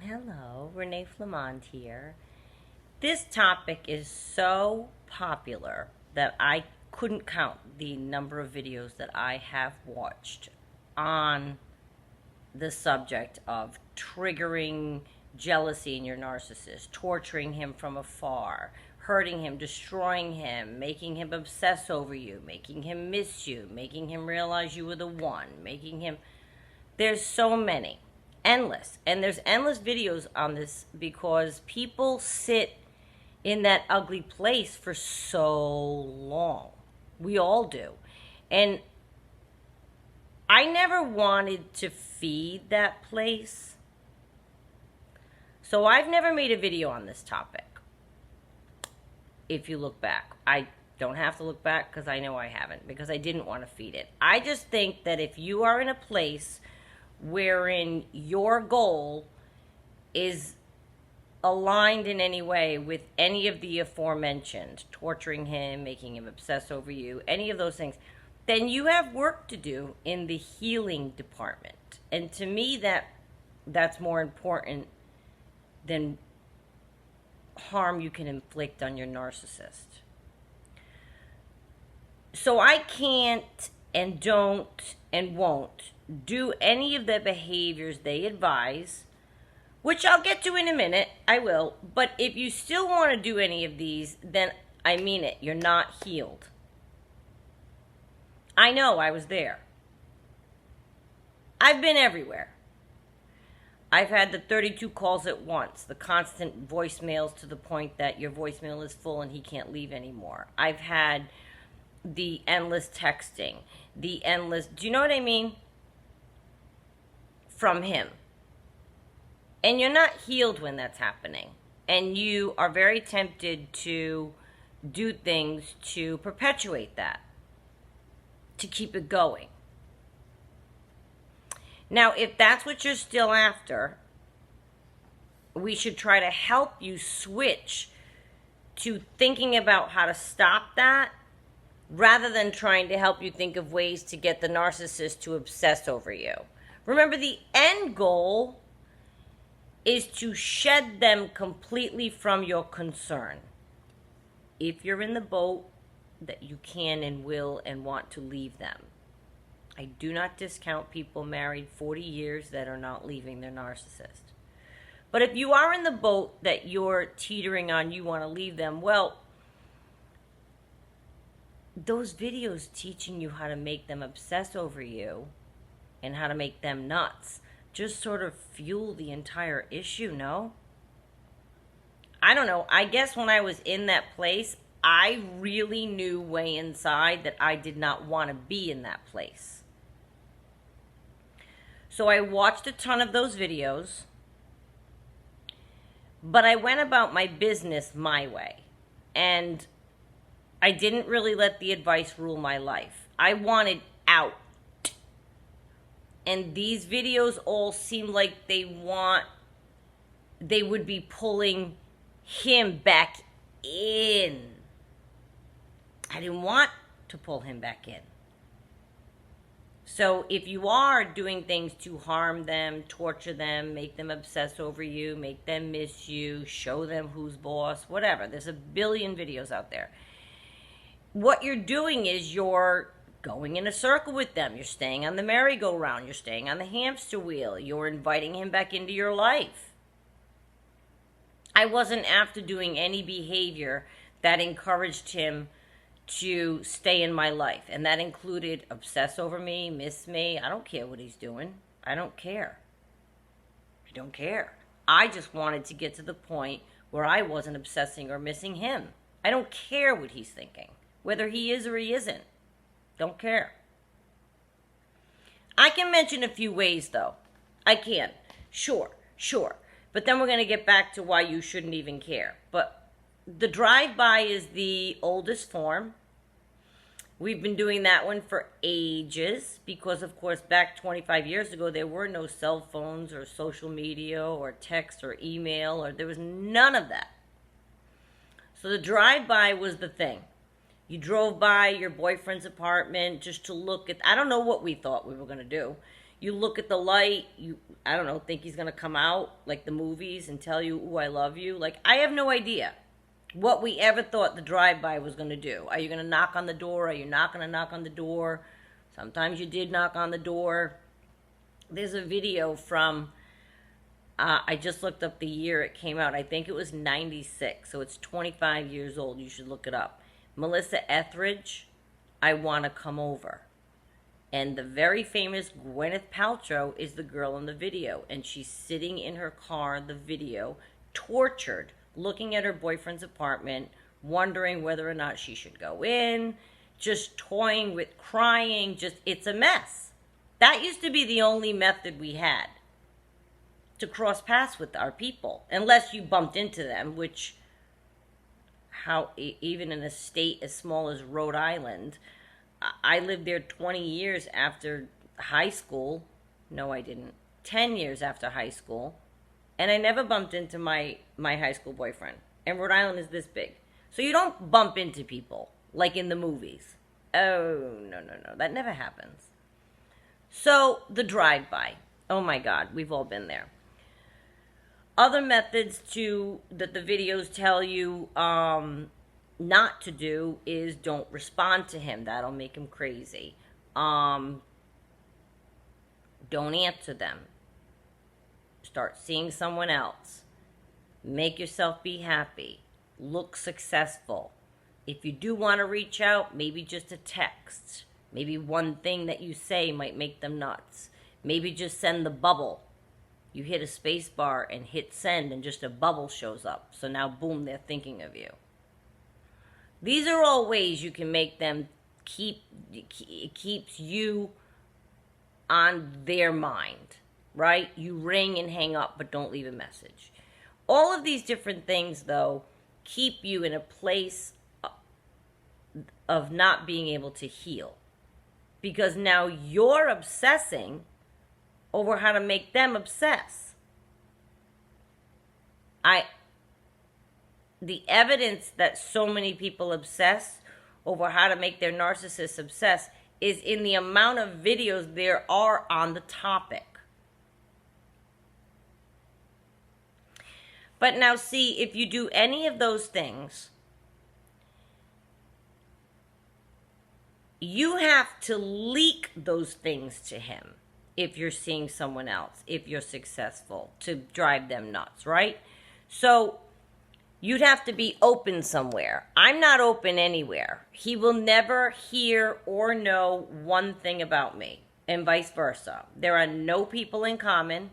Hello, Renee Flamond here. This topic is so popular that I couldn't count the number of videos that I have watched on the subject of triggering jealousy in your narcissist, torturing him from afar, hurting him, destroying him, making him obsess over you, making him miss you, making him realize you were the one, making him. There's so many. Endless. And there's endless videos on this because people sit in that ugly place for so long. We all do. And I never wanted to feed that place. So I've never made a video on this topic. If you look back, I don't have to look back because I know I haven't, because I didn't want to feed it. I just think that if you are in a place wherein your goal is aligned in any way with any of the aforementioned, torturing him, making him obsess over you, any of those things, then you have work to do in the healing department. And to me, that's more important than harm you can inflict on your narcissist. So I can't and don't and won't do any of the behaviors they advise, which I'll get to in a minute. I will. But if you still want to do any of these, then I mean it. You're not healed. I know, I was there. I've been everywhere. I've had the 32 calls at once, the constant voicemails to the point that your voicemail is full and he can't leave anymore. I've had the endless texting, the endless, do you know what I mean? From him. And you're not healed when that's happening. And you are very tempted to do things to perpetuate that, to keep it going. Now, if that's what you're still after, we should try to help you switch to thinking about how to stop that rather than trying to help you think of ways to get the narcissist to obsess over you. Remember, the end goal is to shed them completely from your concern. If you're in the boat that you can and will and want to leave them. I do not discount people married 40 years that are not leaving their narcissist. But if you are in the boat that you're teetering on, you want to leave them, well, those videos teaching you how to make them obsess over you and how to make them nuts just sort of fuel the entire issue, no? I don't know. I guess when I was in that place, I really knew way inside that I did not want to be in that place. So I watched a ton of those videos, but I went about my business my way. And I didn't really let the advice rule my life. I wanted out. And these videos all seem like they would be pulling him back in. I didn't want to pull him back in. So if you are doing things to harm them, torture them, make them obsess over you, make them miss you, show them who's boss, whatever. There's a billion videos out there. What you're doing is you're going in a circle with them. You're staying on the merry-go-round. You're staying on the hamster wheel. You're inviting him back into your life. I wasn't after doing any behavior that encouraged him to stay in my life. And that included obsess over me, miss me. I don't care what he's doing. I don't care. I don't care. I just wanted to get to the point where I wasn't obsessing or missing him. I don't care what he's thinking, whether he is or he isn't. Don't care. I can mention a few ways, though. I can. Sure. But then we're going to get back to why you shouldn't even care. But the drive-by is the oldest form. We've been doing that one for ages because, of course, back 25 years ago, there were no cell phones or social media or text or email, or there was none of that. So the drive-by was the thing. You drove by your boyfriend's apartment just to look at, I don't know what we thought we were going to do. You look at the light, I don't know, think he's going to come out like the movies and tell you, "Ooh, I love you." Like, I have no idea what we ever thought the drive-by was going to do. Are you going to knock on the door? Are you not going to knock on the door? Sometimes you did knock on the door. There's a video from, I just looked up the year it came out. I think it was 96, so it's 25 years old. You should look it up. Melissa Etheridge, "I Want to Come Over." And the very famous Gwyneth Paltrow is the girl in the video. And she's sitting in her car in the video, tortured, looking at her boyfriend's apartment, wondering whether or not she should go in, just toying with crying. It's a mess. That used to be the only method we had to cross paths with our people. Unless you bumped into them, which, even in a state as small as Rhode Island, I lived there 20 years after high school. No, I didn't. 10 years after high school. And I never bumped into my high school boyfriend. And Rhode Island is this big. So you don't bump into people like in the movies. Oh, no. That never happens. So the drive-by. Oh my God, we've all been there. Other methods that the videos tell you not to do is don't respond to him. That'll make him crazy. Don't answer them. Start seeing someone else. Make yourself be happy. Look successful. If you do want to reach out, maybe just a text. Maybe one thing that you say might make them nuts. Maybe just send the bubble. You hit a space bar and hit send and just a bubble shows up. So now, boom, they're thinking of you. These are all ways you can make them it keeps you on their mind, right? You ring and hang up, but don't leave a message. All of these different things, though, keep you in a place of not being able to heal. Because now you're obsessing over how to make them obsess. The evidence that so many people obsess over how to make their narcissists obsess is in the amount of videos there are on the topic. But now see, if you do any of those things, you have to leak those things to him if you're seeing someone else, if you're successful, to drive them nuts, right? So you'd have to be open somewhere. I'm not open anywhere. He will never hear or know one thing about me, and vice versa. There are no people in common.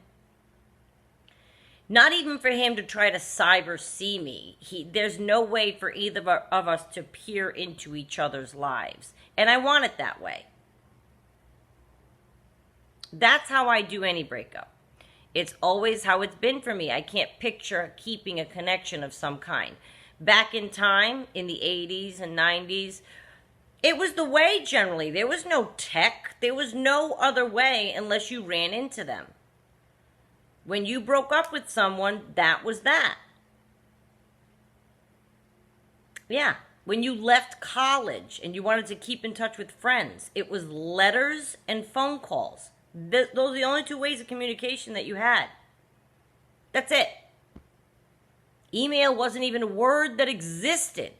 Not even for him to try to cyber see me. There's no way for either of us to peer into each other's lives. And I want it that way. That's how I do any breakup. It's always how it's been for me. I can't picture keeping a connection of some kind. Back in time, in the 80s and 90s, it was the way generally. There was no tech. There was no other way unless you ran into them. When you broke up with someone, that was that. Yeah. When you left college and you wanted to keep in touch with friends, it was letters and phone calls. Those are the only two ways of communication that you had. That's it. Email wasn't even a word that existed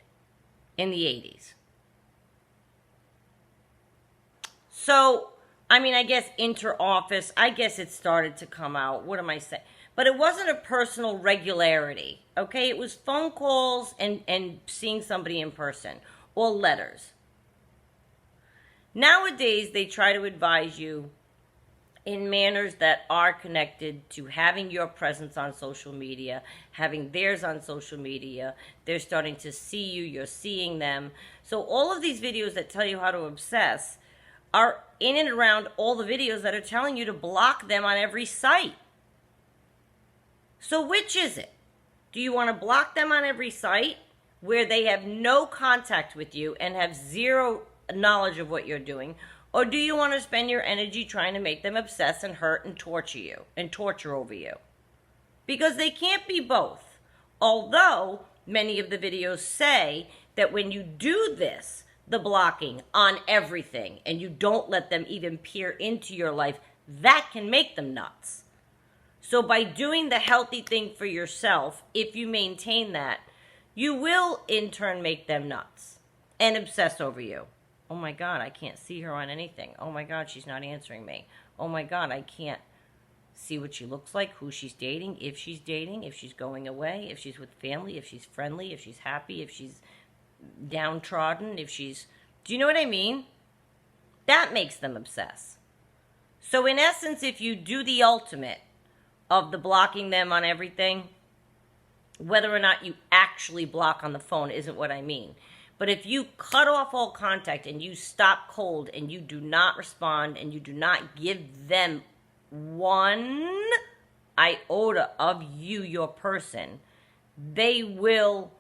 in the 80s. So, I mean, I guess inter-office, I guess it started to come out. What am I saying? But it wasn't a personal regularity, okay? It was phone calls and seeing somebody in person, or letters. Nowadays, they try to advise you in manners that are connected to having your presence on social media, having theirs on social media. They're starting to see you, you're seeing them. So all of these videos that tell you how to obsess are in and around all the videos that are telling you to block them on every site. So which is it? Do you want to block them on every site where they have no contact with you and have zero knowledge of what you're doing? Or do you want to spend your energy trying to make them obsess and hurt and torture you and torture over you? Because they can't be both. Although many of the videos say that when you do this, the blocking on everything, and you don't let them even peer into your life, that can make them nuts. So by doing the healthy thing for yourself, if you maintain that, you will in turn make them nuts and obsess over you. Oh my God, I can't see her on anything. Oh my God, she's not answering me. Oh my God, I can't see what she looks like, who she's dating, if she's going away, if she's with family, if she's friendly, if she's happy, if she's downtrodden, if she's... Do you know what I mean? That makes them obsess. So in essence, if you do the ultimate of the blocking them on everything, whether or not you actually block on the phone isn't what I mean. But if you cut off all contact and you stop cold and you do not respond and you do not give them one iota of you, your person, they will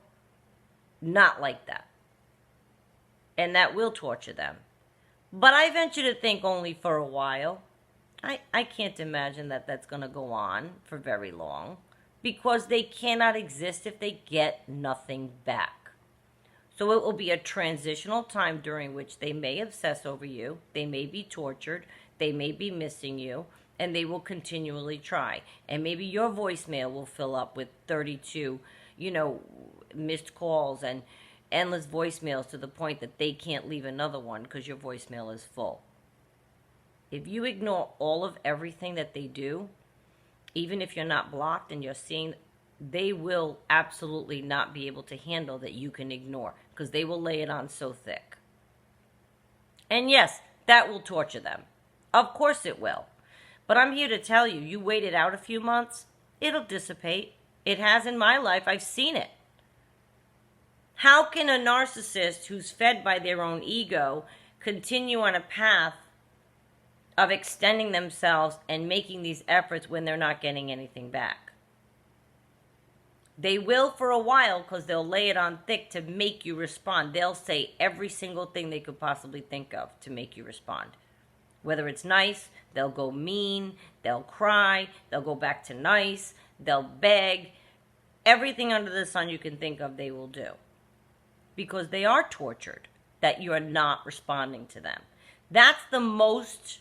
not like that. And that will torture them. But I venture to think only for a while. I can't imagine that that's going to go on for very long, because they cannot exist if they get nothing back. So it will be a transitional time during which they may obsess over you, they may be tortured, they may be missing you, and they will continually try. And maybe your voicemail will fill up with 32, missed calls and endless voicemails to the point that they can't leave another one because your voicemail is full. If you ignore all of everything that they do, even if you're not blocked and you're seeing, they will absolutely not be able to handle that you can ignore, because they will lay it on so thick. And yes, that will torture them. Of course it will. But I'm here to tell you, you wait it out a few months, it'll dissipate. It has in my life. I've seen it. How can a narcissist who's fed by their own ego continue on a path of extending themselves and making these efforts when they're not getting anything back? They will for a while, because they'll lay it on thick to make you respond. They'll say every single thing they could possibly think of to make you respond. Whether it's nice, they'll go mean, they'll cry, they'll go back to nice, they'll beg. Everything under the sun you can think of, they will do. Because they are tortured that you are not responding to them. That's the most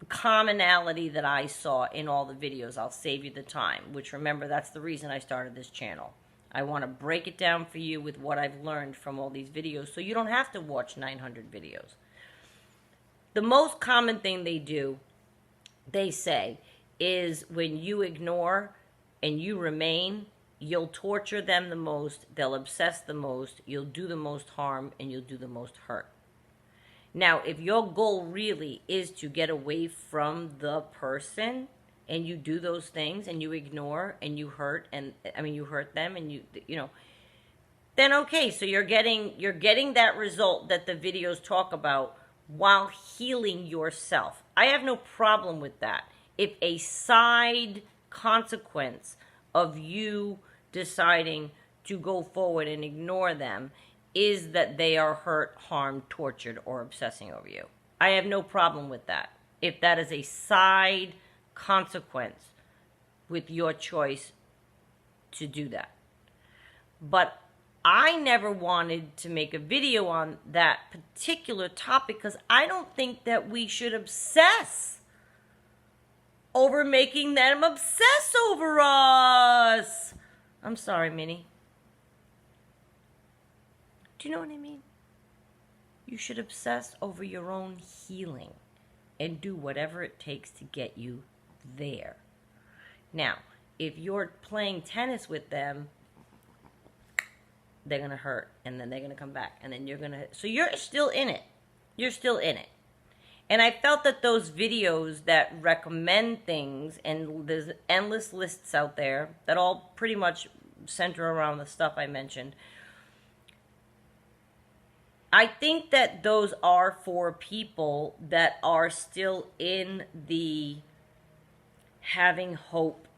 commonality that I saw in all the videos. I'll save you the time, which, remember, that's the reason I started this channel. I want to break it down for you with what I've learned from all these videos, so you don't have to watch 900 videos. The most common thing they do, they say, is when you ignore and you remain, you'll torture them the most, they'll obsess the most, you'll do the most harm, and you'll do the most hurt. Now, if your goal really is to get away from the person, and you do those things, and you ignore, and you hurt, you hurt them, and then okay, so you're getting that result that the videos talk about while healing yourself. I have no problem with that. If a side consequence of you deciding to go forward and ignore them is that they are hurt, harmed, tortured, or obsessing over you, I have no problem with that. If that is a side consequence with your choice to do that. But I never wanted to make a video on that particular topic because I don't think that we should obsess over making them obsess over us. I'm sorry, Minnie. Do you know what I mean? You should obsess over your own healing and do whatever it takes to get you there. Now, if you're playing tennis with them, they're going to hurt, and then they're going to come back, and then you're going to... So you're still in it. You're still in it. And I felt that those videos that recommend things, and there's endless lists out there that all pretty much center around the stuff I mentioned, I think that those are for people that are still in the having hope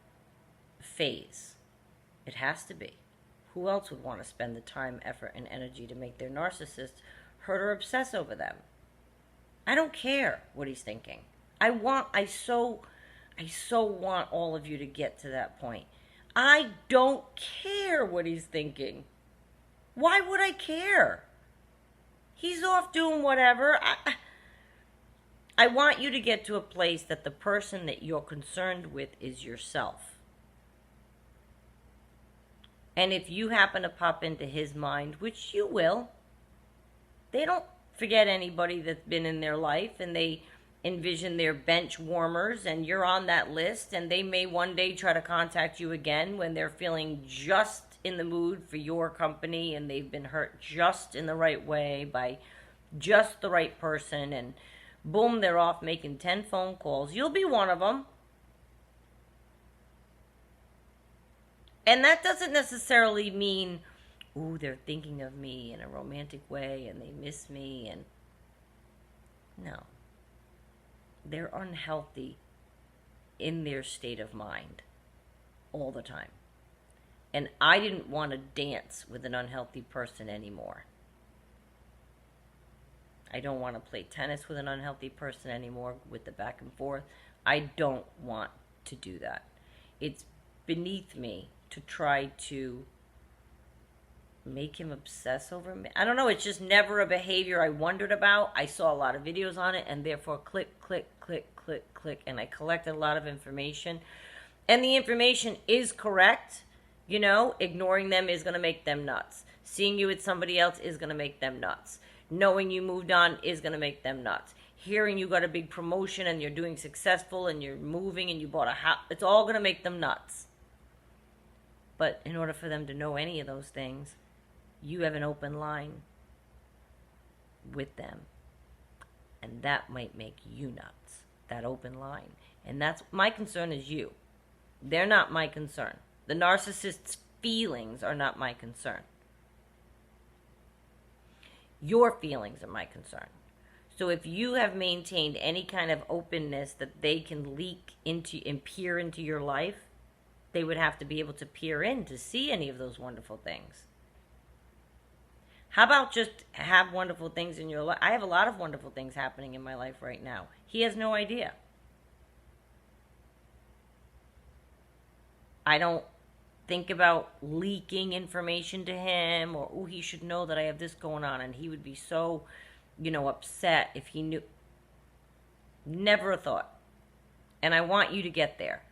phase. It has to be. Who else would want to spend the time, effort, and energy to make their narcissist hurt or obsess over them? I don't care what he's thinking. I so want all of you to get to that point. I don't care what he's thinking. Why would I care? He's off doing whatever. I want you to get to a place that the person that you're concerned with is yourself. And if you happen to pop into his mind, which you will, they don't forget anybody that's been in their life, and they envision their bench warmers, and you're on that list, and they may one day try to contact you again when they're feeling just in the mood for your company, and they've been hurt just in the right way by just the right person, and boom, they're off making 10 phone calls. You'll be one of them. And that doesn't necessarily mean, ooh, they're thinking of me in a romantic way and they miss me. And no. They're unhealthy in their state of mind all the time. And I didn't want to dance with an unhealthy person anymore. I don't want to play tennis with an unhealthy person anymore with the back and forth. I don't want to do that. It's beneath me to try to make him obsess over me. I don't know. It's just never a behavior I wondered about. I saw a lot of videos on it, and therefore click, click, click, click, click. And I collected a lot of information. And the information is correct. You know, ignoring them is going to make them nuts. Seeing you with somebody else is going to make them nuts. Knowing you moved on is going to make them nuts. Hearing you got a big promotion and you're doing successful and you're moving and you bought a house, it's all going to make them nuts. But in order for them to know any of those things, you have an open line with them. And that might make you nuts, that open line. And that's my concern is you. They're not my concern. The narcissist's feelings are not my concern. Your feelings are my concern. So if you have maintained any kind of openness that they can leak into and peer into your life, they would have to be able to peer in to see any of those wonderful things. How about just have wonderful things in your life? I have a lot of wonderful things happening in my life right now. He has no idea. I don't think about leaking information to him, or, oh, he should know that I have this going on, and he would be so, upset if he knew. Never a thought. And I want you to get there.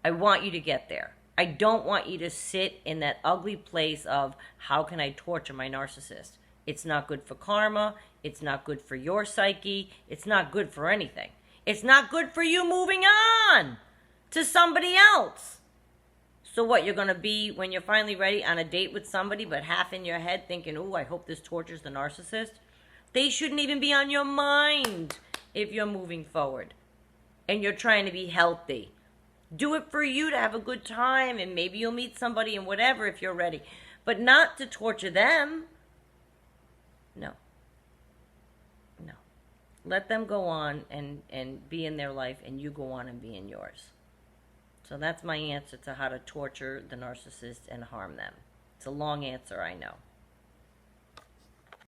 I want you to get there. I don't want you to sit in that ugly place of, how can I torture my narcissist? It's not good for karma. It's not good for your psyche. It's not good for anything. It's not good for you moving on to somebody else. So what, you're going to be, when you're finally ready, on a date with somebody, but half in your head thinking, oh, I hope this tortures the narcissist? They shouldn't even be on your mind if you're moving forward and you're trying to be healthy. Do it for you to have a good time, and maybe you'll meet somebody and whatever if you're ready. But not to torture them. No. No. Let them go on and be in their life, and you go on and be in yours. So that's my answer to how to torture the narcissist and harm them. It's a long answer, I know.